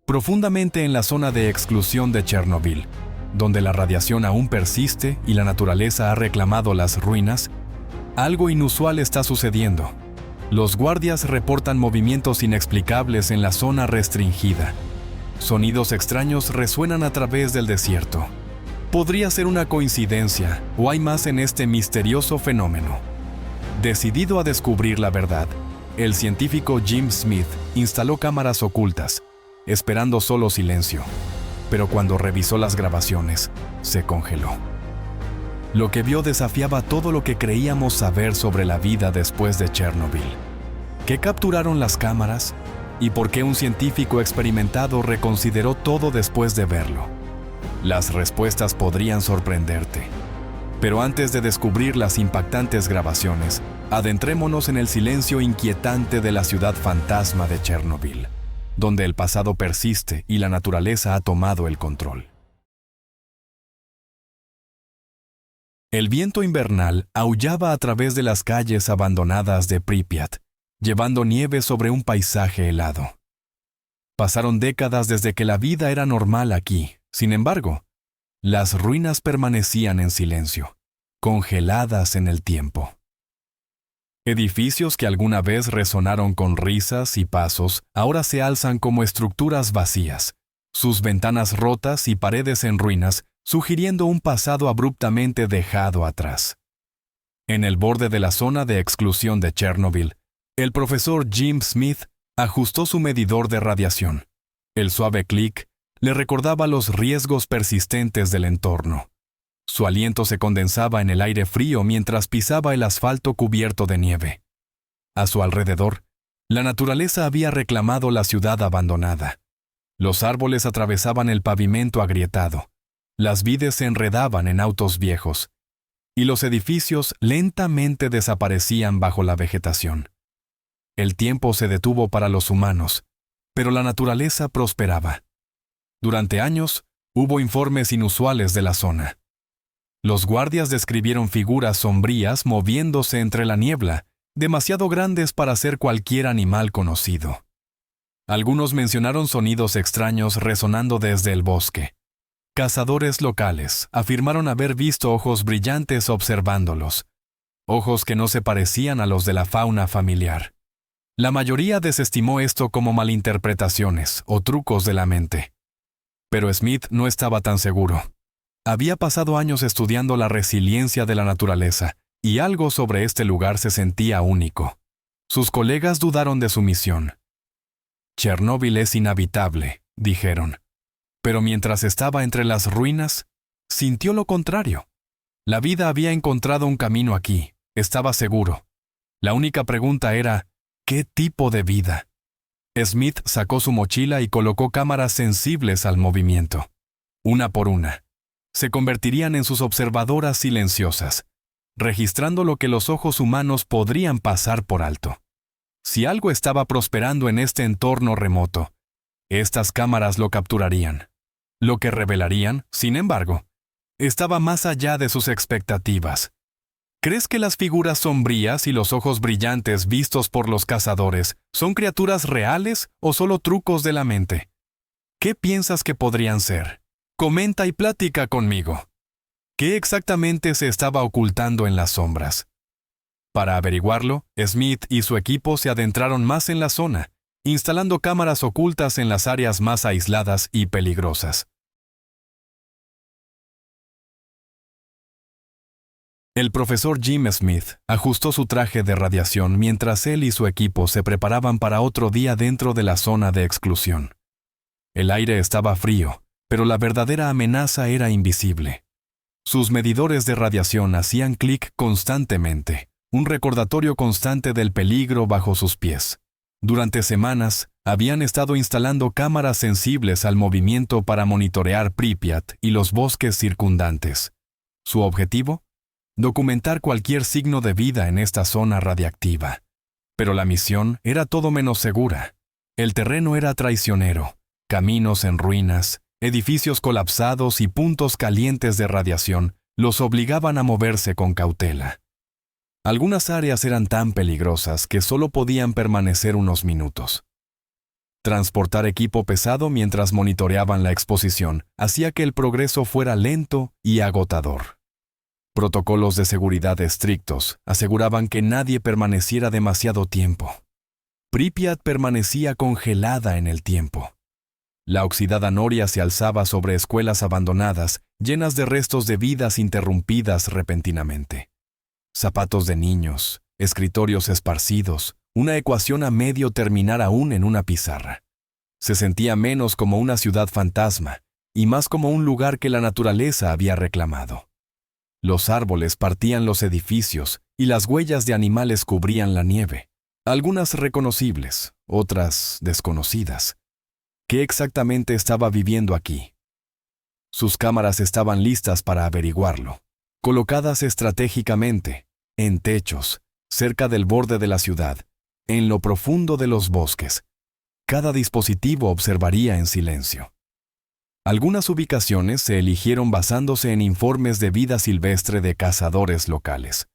profundamente en la zona de exclusión de Chernobyl, donde la radiación aún persiste y la naturaleza ha reclamado las ruinas, algo inusual está sucediendo. Los guardias reportan movimientos inexplicables en la zona restringida. Sonidos extraños resuenan a través del desierto. Podría ser una coincidencia, o hay más en este misterioso fenómeno. Decidido a descubrir la verdad, el científico Jim Smith instaló cámaras ocultas, esperando solo silencio. Pero cuando revisó las grabaciones, se congeló. Lo que vio desafiaba todo lo que creíamos saber sobre la vida después de Chernobyl. ¿Qué capturaron las cámaras? ¿Y por qué un científico experimentado reconsideró todo después de verlo? Las respuestas podrían sorprenderte. Pero antes de descubrir las impactantes grabaciones, adentrémonos en el silencio inquietante de la ciudad fantasma de Chernobyl, donde el pasado persiste y la naturaleza ha tomado el control. El viento invernal aullaba a través de las calles abandonadas de Pripyat, llevando nieve sobre un paisaje helado. Pasaron décadas desde que la vida era normal aquí. Sin embargo, las ruinas permanecían en silencio, congeladas en el tiempo. Edificios que alguna vez resonaron con risas y pasos, ahora se alzan como estructuras vacías, sus ventanas rotas y paredes en ruinas, sugiriendo un pasado abruptamente dejado atrás. En el borde de la zona de exclusión de Chernobyl, el profesor Jim Smith ajustó su medidor de radiación. El suave clic le recordaba los riesgos persistentes del entorno. Su aliento se condensaba en el aire frío mientras pisaba el asfalto cubierto de nieve. A su alrededor, la naturaleza había reclamado la ciudad abandonada. Los árboles atravesaban el pavimento agrietado. Las vides se enredaban en autos viejos, y los edificios lentamente desaparecían bajo la vegetación. El tiempo se detuvo para los humanos, pero la naturaleza prosperaba. Durante años, hubo informes inusuales de la zona. Los guardias describieron figuras sombrías moviéndose entre la niebla, demasiado grandes para ser cualquier animal conocido. Algunos mencionaron sonidos extraños resonando desde el bosque. Cazadores locales afirmaron haber visto ojos brillantes observándolos, ojos que no se parecían a los de la fauna familiar. La mayoría desestimó esto como malinterpretaciones o trucos de la mente. Pero Smith no estaba tan seguro. Había pasado años estudiando la resiliencia de la naturaleza, y algo sobre este lugar se sentía único. Sus colegas dudaron de su misión. Chernóbil es inhabitable, dijeron. Pero mientras estaba entre las ruinas, sintió lo contrario. La vida había encontrado un camino aquí, estaba seguro. La única pregunta era, ¿qué tipo de vida? Smith sacó su mochila y colocó cámaras sensibles al movimiento. Una por una. Se convertirían en sus observadoras silenciosas, registrando lo que los ojos humanos podrían pasar por alto. Si algo estaba prosperando en este entorno remoto, estas cámaras lo capturarían. Lo que revelarían, sin embargo, estaba más allá de sus expectativas. ¿Crees que las figuras sombrías y los ojos brillantes vistos por los cazadores son criaturas reales o solo trucos de la mente? ¿Qué piensas que podrían ser? Comenta y platica conmigo. ¿Qué exactamente se estaba ocultando en las sombras? Para averiguarlo, Smith y su equipo se adentraron más en la zona, instalando cámaras ocultas en las áreas más aisladas y peligrosas. El profesor Jim Smith ajustó su traje de radiación mientras él y su equipo se preparaban para otro día dentro de la zona de exclusión. El aire estaba frío, pero la verdadera amenaza era invisible. Sus medidores de radiación hacían clic constantemente, un recordatorio constante del peligro bajo sus pies. Durante semanas, habían estado instalando cámaras sensibles al movimiento para monitorear Pripyat y los bosques circundantes. Su objetivo: documentar cualquier signo de vida en esta zona radiactiva. Pero la misión era todo menos segura. El terreno era traicionero, caminos en ruinas, edificios colapsados y puntos calientes de radiación los obligaban a moverse con cautela. Algunas áreas eran tan peligrosas que solo podían permanecer unos minutos. Transportar equipo pesado mientras monitoreaban la exposición hacía que el progreso fuera lento y agotador. Protocolos de seguridad estrictos aseguraban que nadie permaneciera demasiado tiempo. Pripyat permanecía congelada en el tiempo. La oxidada noria se alzaba sobre escuelas abandonadas, llenas de restos de vidas interrumpidas repentinamente. Zapatos de niños, escritorios esparcidos, una ecuación a medio terminar aún en una pizarra. Se sentía menos como una ciudad fantasma y más como un lugar que la naturaleza había reclamado. Los árboles partían los edificios y las huellas de animales cubrían la nieve, algunas reconocibles, otras desconocidas. ¿Qué exactamente estaba viviendo aquí? Sus cámaras estaban listas para averiguarlo, colocadas estratégicamente, en techos, cerca del borde de la ciudad, en lo profundo de los bosques. Cada dispositivo observaría en silencio. Algunas ubicaciones se eligieron basándose en informes de vida silvestre de cazadores locales.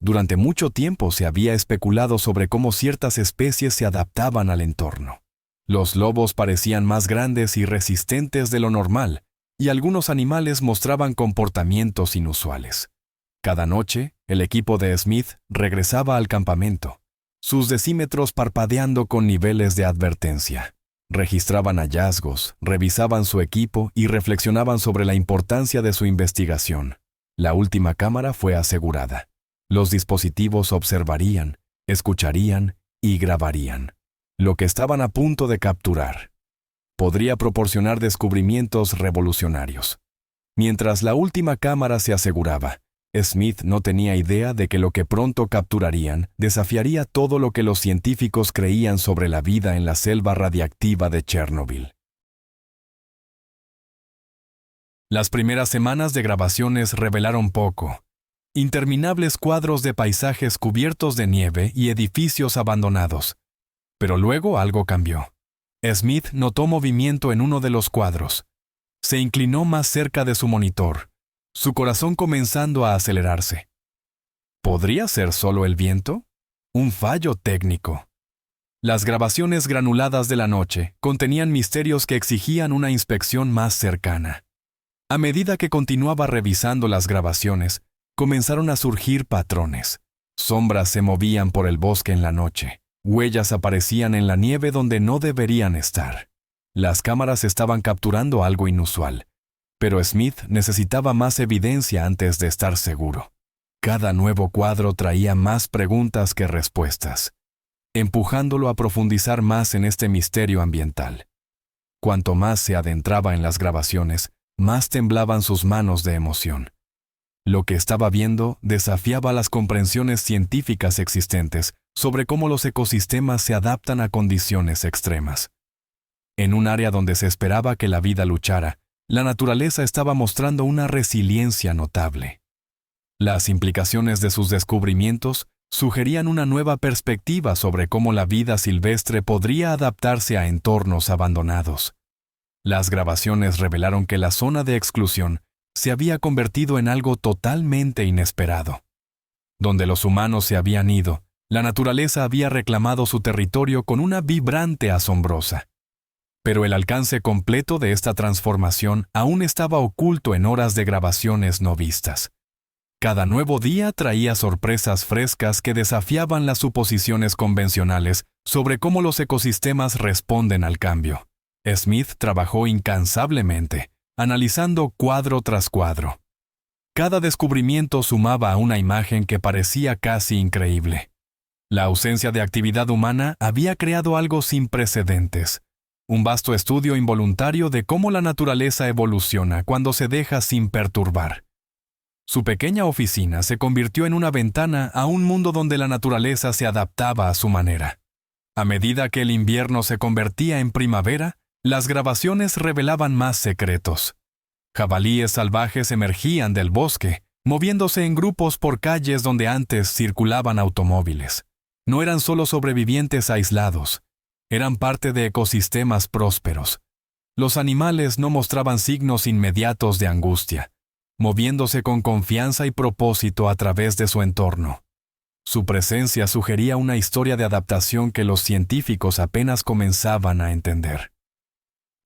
Durante mucho tiempo se había especulado sobre cómo ciertas especies se adaptaban al entorno. Los lobos parecían más grandes y resistentes de lo normal, y algunos animales mostraban comportamientos inusuales. Cada noche, el equipo de Smith regresaba al campamento, sus decímetros parpadeando con niveles de advertencia. Registraban hallazgos, revisaban su equipo y reflexionaban sobre la importancia de su investigación. La última cámara fue asegurada. Los dispositivos observarían, escucharían y grabarían lo que estaban a punto de capturar. Podría proporcionar descubrimientos revolucionarios. Mientras la última cámara se aseguraba, Smith no tenía idea de que lo que pronto capturarían desafiaría todo lo que los científicos creían sobre la vida en la selva radiactiva de Chernobyl. Las primeras semanas de grabaciones revelaron poco. Interminables cuadros de paisajes cubiertos de nieve y edificios abandonados. Pero luego algo cambió. Smith notó movimiento en uno de los cuadros. Se inclinó más cerca de su monitor, su corazón comenzando a acelerarse. ¿Podría ser solo el viento? Un fallo técnico. Las grabaciones granuladas de la noche contenían misterios que exigían una inspección más cercana. A medida que continuaba revisando las grabaciones, comenzaron a surgir patrones. Sombras se movían por el bosque en la noche. Huellas aparecían en la nieve donde no deberían estar. Las cámaras estaban capturando algo inusual, pero Smith necesitaba más evidencia antes de estar seguro. Cada nuevo cuadro traía más preguntas que respuestas, empujándolo a profundizar más en este misterio ambiental. Cuanto más se adentraba en las grabaciones, más temblaban sus manos de emoción. Lo que estaba viendo desafiaba las comprensiones científicas existentes sobre cómo los ecosistemas se adaptan a condiciones extremas. En un área donde se esperaba que la vida luchara, la naturaleza estaba mostrando una resiliencia notable. Las implicaciones de sus descubrimientos sugerían una nueva perspectiva sobre cómo la vida silvestre podría adaptarse a entornos abandonados. Las grabaciones revelaron que la zona de exclusión se había convertido en algo totalmente inesperado. Donde los humanos se habían ido, la naturaleza había reclamado su territorio con una vibrante asombrosa. Pero el alcance completo de esta transformación aún estaba oculto en horas de grabaciones no vistas. Cada nuevo día traía sorpresas frescas que desafiaban las suposiciones convencionales sobre cómo los ecosistemas responden al cambio. Smith trabajó incansablemente, analizando cuadro tras cuadro. Cada descubrimiento sumaba a una imagen que parecía casi increíble. La ausencia de actividad humana había creado algo sin precedentes. Un vasto estudio involuntario de cómo la naturaleza evoluciona cuando se deja sin perturbar. Su pequeña oficina se convirtió en una ventana a un mundo donde la naturaleza se adaptaba a su manera. A medida que el invierno se convertía en primavera, las grabaciones revelaban más secretos. Jabalíes salvajes emergían del bosque, moviéndose en grupos por calles donde antes circulaban automóviles. No eran solo sobrevivientes aislados, eran parte de ecosistemas prósperos. Los animales no mostraban signos inmediatos de angustia, moviéndose con confianza y propósito a través de su entorno. Su presencia sugería una historia de adaptación que los científicos apenas comenzaban a entender.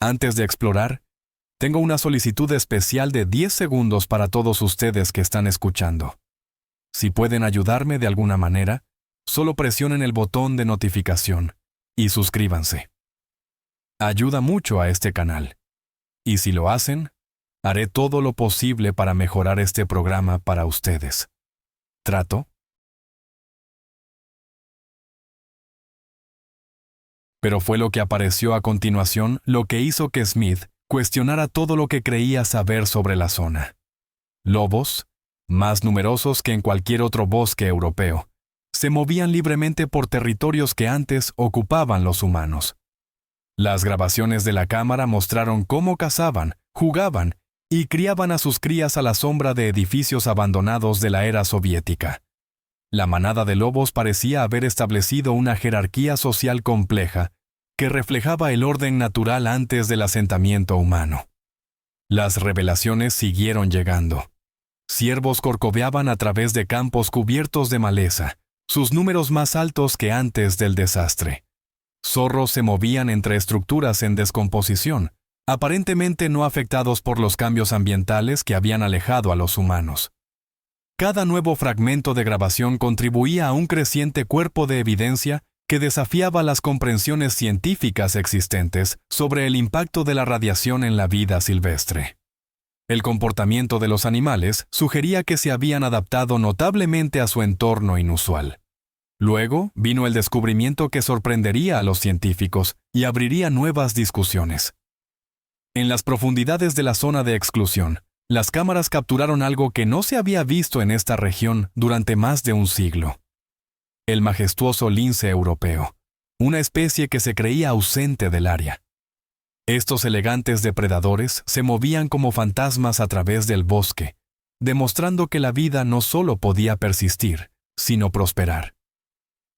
Antes de explorar, tengo una solicitud especial de 10 segundos para todos ustedes que están escuchando. Si pueden ayudarme de alguna manera, solo presionen el botón de notificación y suscríbanse. Ayuda mucho a este canal. Y si lo hacen, haré todo lo posible para mejorar este programa para ustedes. ¿Trato? Pero fue lo que apareció a continuación lo que hizo que Smith cuestionara todo lo que creía saber sobre la zona. Lobos, más numerosos que en cualquier otro bosque europeo, se movían libremente por territorios que antes ocupaban los humanos. Las grabaciones de la cámara mostraron cómo cazaban, jugaban y criaban a sus crías a la sombra de edificios abandonados de la era soviética. La manada de lobos parecía haber establecido una jerarquía social compleja que reflejaba el orden natural antes del asentamiento humano. Las revelaciones siguieron llegando. Ciervos corcoveaban a través de campos cubiertos de maleza, sus números más altos que antes del desastre. Zorros se movían entre estructuras en descomposición, aparentemente no afectados por los cambios ambientales que habían alejado a los humanos. Cada nuevo fragmento de grabación contribuía a un creciente cuerpo de evidencia que desafiaba las comprensiones científicas existentes sobre el impacto de la radiación en la vida silvestre. El comportamiento de los animales sugería que se habían adaptado notablemente a su entorno inusual. Luego vino el descubrimiento que sorprendería a los científicos y abriría nuevas discusiones. En las profundidades de la zona de exclusión, las cámaras capturaron algo que no se había visto en esta región durante más de un siglo. El majestuoso lince europeo, una especie que se creía ausente del área. Estos elegantes depredadores se movían como fantasmas a través del bosque, demostrando que la vida no solo podía persistir, sino prosperar.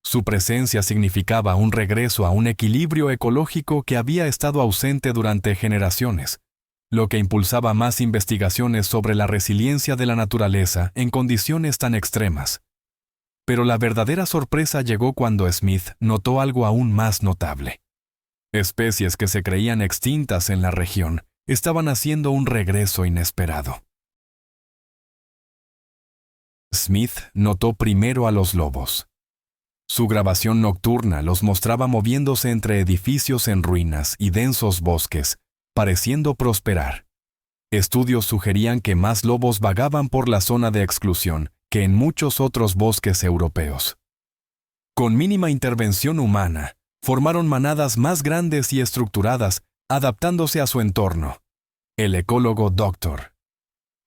Su presencia significaba un regreso a un equilibrio ecológico que había estado ausente durante generaciones, lo que impulsaba más investigaciones sobre la resiliencia de la naturaleza en condiciones tan extremas. Pero la verdadera sorpresa llegó cuando Smith notó algo aún más notable. Especies que se creían extintas en la región estaban haciendo un regreso inesperado. Smith notó primero a los lobos. Su grabación nocturna los mostraba moviéndose entre edificios en ruinas y densos bosques, pareciendo prosperar. Estudios sugerían que más lobos vagaban por la zona de exclusión que en muchos otros bosques europeos. Con mínima intervención humana, formaron manadas más grandes y estructuradas, adaptándose a su entorno. El ecólogo Dr.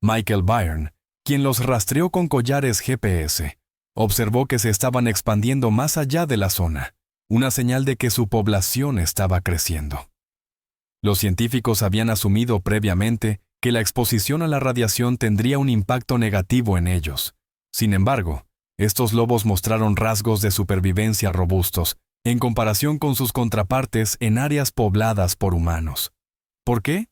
Michael Byrne, quien los rastreó con collares GPS, observó que se estaban expandiendo más allá de la zona, una señal de que su población estaba creciendo. Los científicos habían asumido previamente que la exposición a la radiación tendría un impacto negativo en ellos. Sin embargo, estos lobos mostraron rasgos de supervivencia robustos en comparación con sus contrapartes en áreas pobladas por humanos. ¿Por qué?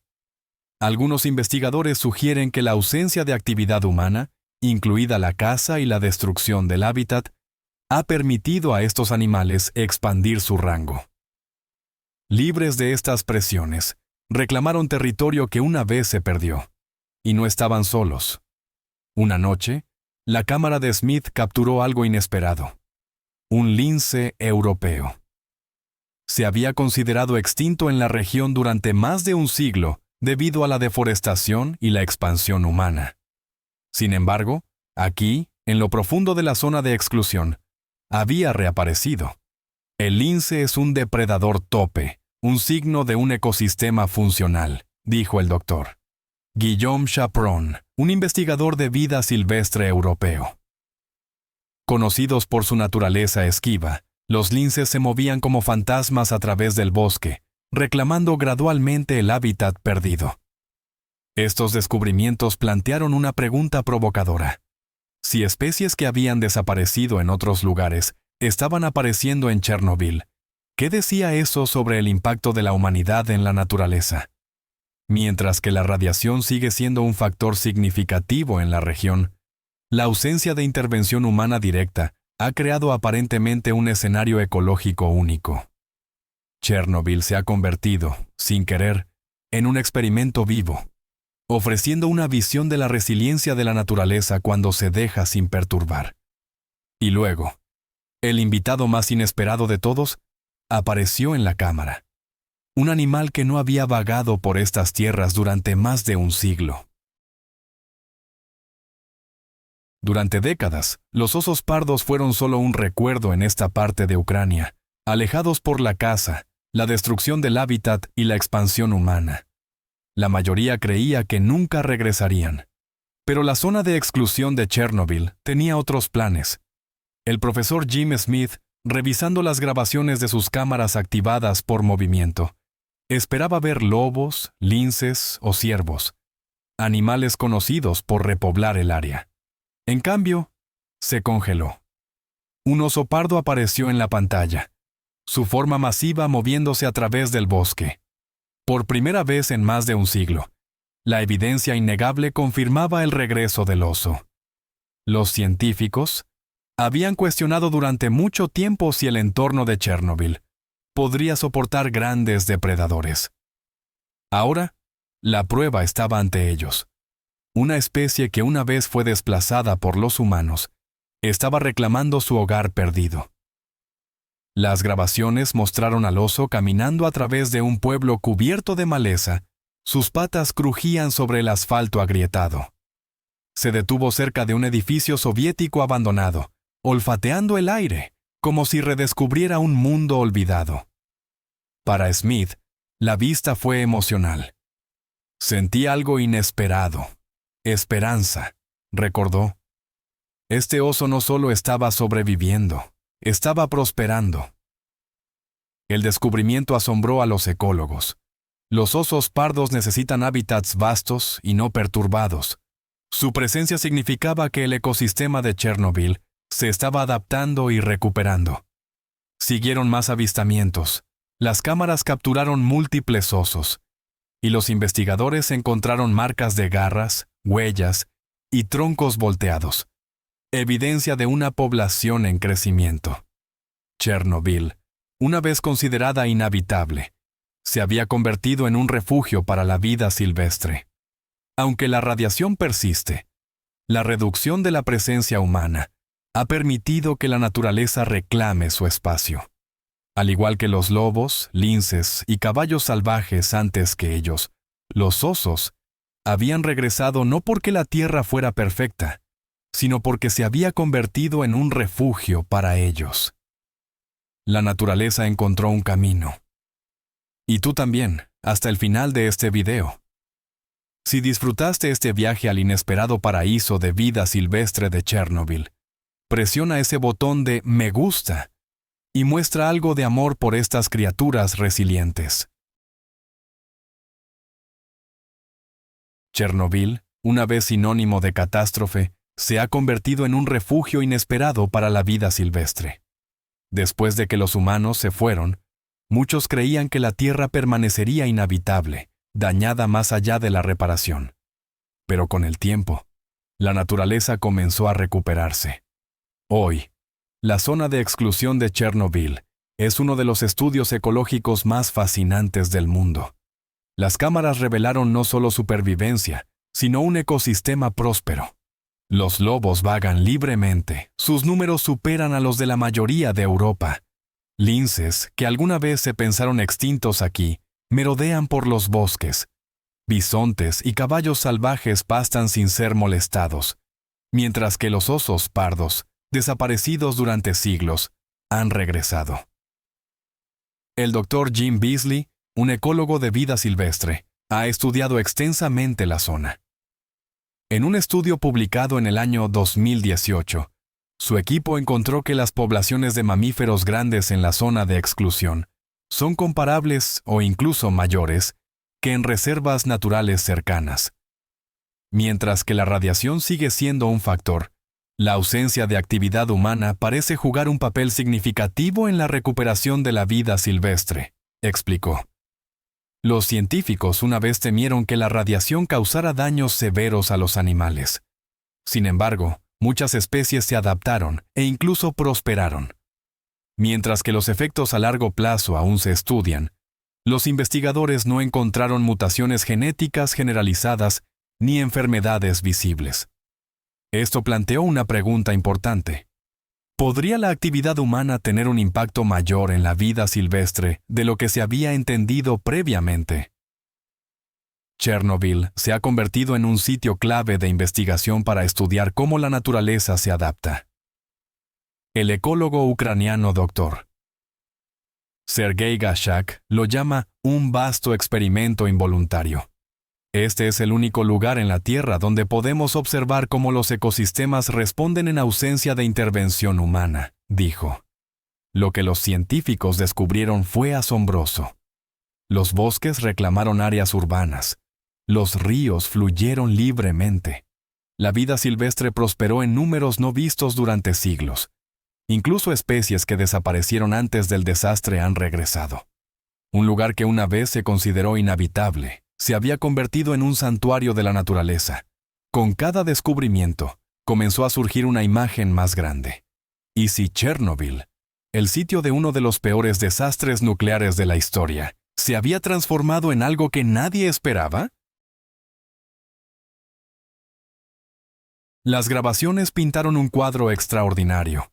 Algunos investigadores sugieren que la ausencia de actividad humana, incluida la caza y la destrucción del hábitat, ha permitido a estos animales expandir su rango. Libres de estas presiones, reclamaron territorio que una vez se perdió. Y no estaban solos. Una noche, la cámara de Smith capturó algo inesperado. Un lince europeo. Se había considerado extinto en la región durante más de un siglo debido a la deforestación y la expansión humana. Sin embargo, aquí, en lo profundo de la zona de exclusión, había reaparecido. El lince es un depredador tope, un signo de un ecosistema funcional, dijo el doctor Guillaume Chaperon, un investigador de vida silvestre europeo. Conocidos por su naturaleza esquiva, los linces se movían como fantasmas a través del bosque, reclamando gradualmente el hábitat perdido. Estos descubrimientos plantearon una pregunta provocadora. Si especies que habían desaparecido en otros lugares estaban apareciendo en Chernobyl, ¿qué decía eso sobre el impacto de la humanidad en la naturaleza? Mientras que la radiación sigue siendo un factor significativo en la región, la ausencia de intervención humana directa ha creado aparentemente un escenario ecológico único. Chernobyl se ha convertido, sin querer, en un experimento vivo, ofreciendo una visión de la resiliencia de la naturaleza cuando se deja sin perturbar. Y luego, el invitado más inesperado de todos apareció en la cámara. Un animal que no había vagado por estas tierras durante más de un siglo. Durante décadas, los osos pardos fueron solo un recuerdo en esta parte de Ucrania, alejados por la caza, la destrucción del hábitat y la expansión humana. La mayoría creía que nunca regresarían. Pero la zona de exclusión de Chernobyl tenía otros planes. El profesor Jim Smith, revisando las grabaciones de sus cámaras activadas por movimiento, esperaba ver lobos, linces o ciervos, animales conocidos por repoblar el área. En cambio, se congeló. Un oso pardo apareció en la pantalla, su forma masiva moviéndose a través del bosque. Por primera vez en más de un siglo, la evidencia innegable confirmaba el regreso del oso. Los científicos habían cuestionado durante mucho tiempo si el entorno de Chernobyl podría soportar grandes depredadores. Ahora, la prueba estaba ante ellos. Una especie que una vez fue desplazada por los humanos estaba reclamando su hogar perdido. Las grabaciones mostraron al oso caminando a través de un pueblo cubierto de maleza. Sus patas crujían sobre el asfalto agrietado. Se detuvo cerca de un edificio soviético abandonado, olfateando el aire, como si redescubriera un mundo olvidado. Para Smith, la vista fue emocional. Sentí algo inesperado. Esperanza, recordó. Este oso no solo estaba sobreviviendo, estaba prosperando. El descubrimiento asombró a los ecólogos. Los osos pardos necesitan hábitats vastos y no perturbados. Su presencia significaba que el ecosistema de Chernobyl se estaba adaptando y recuperando. Siguieron más avistamientos. Las cámaras capturaron múltiples osos, y los investigadores encontraron marcas de garras, huellas y troncos volteados. Evidencia de una población en crecimiento. Chernobyl, una vez considerada inhabitable, se había convertido en un refugio para la vida silvestre. Aunque la radiación persiste, la reducción de la presencia humana ha permitido que la naturaleza reclame su espacio. Al igual que los lobos, linces y caballos salvajes antes que ellos, los osos habían regresado no porque la tierra fuera perfecta, sino porque se había convertido en un refugio para ellos. La naturaleza encontró un camino. Y tú también, hasta el final de este video. Si disfrutaste este viaje al inesperado paraíso de vida silvestre de Chernobyl, presiona ese botón de me gusta y muestra algo de amor por estas criaturas resilientes. Chernobyl, una vez sinónimo de catástrofe, se ha convertido en un refugio inesperado para la vida silvestre. Después de que los humanos se fueron, muchos creían que la Tierra permanecería inhabitable, dañada más allá de la reparación. Pero con el tiempo, la naturaleza comenzó a recuperarse. Hoy, la zona de exclusión de Chernobyl es uno de los estudios ecológicos más fascinantes del mundo. Las cámaras revelaron no solo supervivencia, sino un ecosistema próspero. Los lobos vagan libremente, sus números superan a los de la mayoría de Europa. Linces, que alguna vez se pensaron extintos aquí, merodean por los bosques. Bisontes y caballos salvajes pastan sin ser molestados, mientras que los osos pardos, desaparecidos durante siglos, han regresado. El Dr. Jim Beasley, un ecólogo de vida silvestre, ha estudiado extensamente la zona. En un estudio publicado en el año 2018, su equipo encontró que las poblaciones de mamíferos grandes en la zona de exclusión son comparables o incluso mayores que en reservas naturales cercanas. Mientras que la radiación sigue siendo un factor, la ausencia de actividad humana parece jugar un papel significativo en la recuperación de la vida silvestre, explicó. Los científicos una vez temieron que la radiación causara daños severos a los animales. Sin embargo, muchas especies se adaptaron e incluso prosperaron. Mientras que los efectos a largo plazo aún se estudian, los investigadores no encontraron mutaciones genéticas generalizadas ni enfermedades visibles. Esto planteó una pregunta importante. ¿Podría la actividad humana tener un impacto mayor en la vida silvestre de lo que se había entendido previamente? Chernobyl se ha convertido en un sitio clave de investigación para estudiar cómo la naturaleza se adapta. El ecólogo ucraniano Dr. Sergei Gashak lo llama un vasto experimento involuntario. Este es el único lugar en la Tierra donde podemos observar cómo los ecosistemas responden en ausencia de intervención humana, dijo. Lo que los científicos descubrieron fue asombroso. Los bosques reclamaron áreas urbanas. Los ríos fluyeron libremente. La vida silvestre prosperó en números no vistos durante siglos. Incluso especies que desaparecieron antes del desastre han regresado. Un lugar que una vez se consideró inhabitable se había convertido en un santuario de la naturaleza. Con cada descubrimiento, comenzó a surgir una imagen más grande. ¿Y si Chernobyl, el sitio de uno de los peores desastres nucleares de la historia, se había transformado en algo que nadie esperaba? Las grabaciones pintaron un cuadro extraordinario.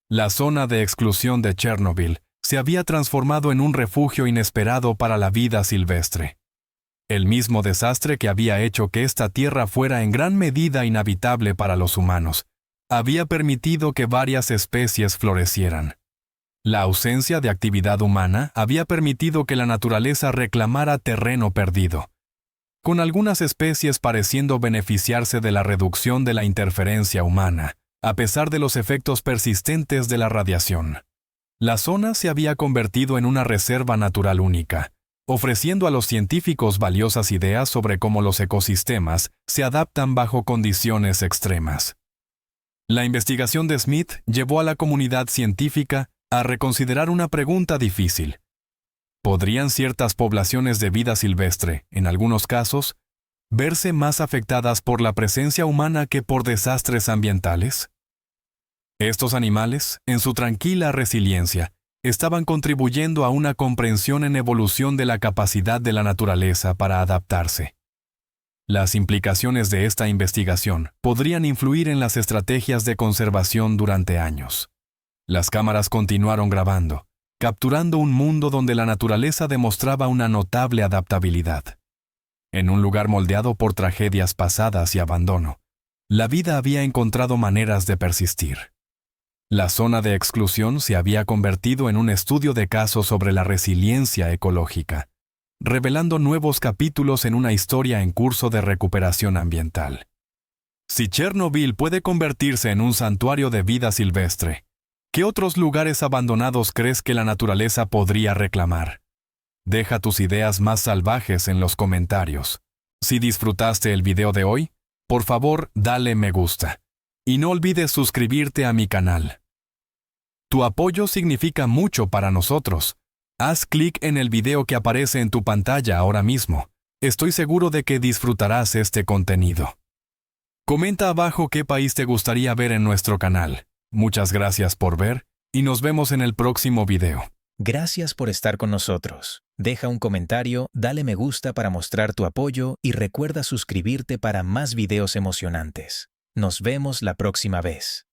La zona de exclusión de Chernobyl se había transformado en un refugio inesperado para la vida silvestre. El mismo desastre que había hecho que esta tierra fuera en gran medida inhabitable para los humanos, había permitido que varias especies florecieran. La ausencia de actividad humana había permitido que la naturaleza reclamara terreno perdido, con algunas especies pareciendo beneficiarse de la reducción de la interferencia humana, a pesar de los efectos persistentes de la radiación. La zona se había convertido en una reserva natural única, ofreciendo a los científicos valiosas ideas sobre cómo los ecosistemas se adaptan bajo condiciones extremas. La investigación de Smith llevó a la comunidad científica a reconsiderar una pregunta difícil. ¿Podrían ciertas poblaciones de vida silvestre, en algunos casos, verse más afectadas por la presencia humana que por desastres ambientales? Estos animales, en su tranquila resiliencia, estaban contribuyendo a una comprensión en evolución de la capacidad de la naturaleza para adaptarse. Las implicaciones de esta investigación podrían influir en las estrategias de conservación durante años. Las cámaras continuaron grabando, capturando un mundo donde la naturaleza demostraba una notable adaptabilidad. En un lugar moldeado por tragedias pasadas y abandono, la vida había encontrado maneras de persistir. La zona de exclusión se había convertido en un estudio de caso sobre la resiliencia ecológica, revelando nuevos capítulos en una historia en curso de recuperación ambiental. Si Chernobyl puede convertirse en un santuario de vida silvestre, ¿qué otros lugares abandonados crees que la naturaleza podría reclamar? Deja tus ideas más salvajes en los comentarios. Si disfrutaste el video de hoy, por favor, dale me gusta. Y no olvides suscribirte a mi canal. Tu apoyo significa mucho para nosotros. Haz clic en el video que aparece en tu pantalla ahora mismo. Estoy seguro de que disfrutarás este contenido. Comenta abajo qué país te gustaría ver en nuestro canal. Muchas gracias por ver y nos vemos en el próximo video. Gracias por estar con nosotros. Deja un comentario, dale me gusta para mostrar tu apoyo y recuerda suscribirte para más videos emocionantes. Nos vemos la próxima vez.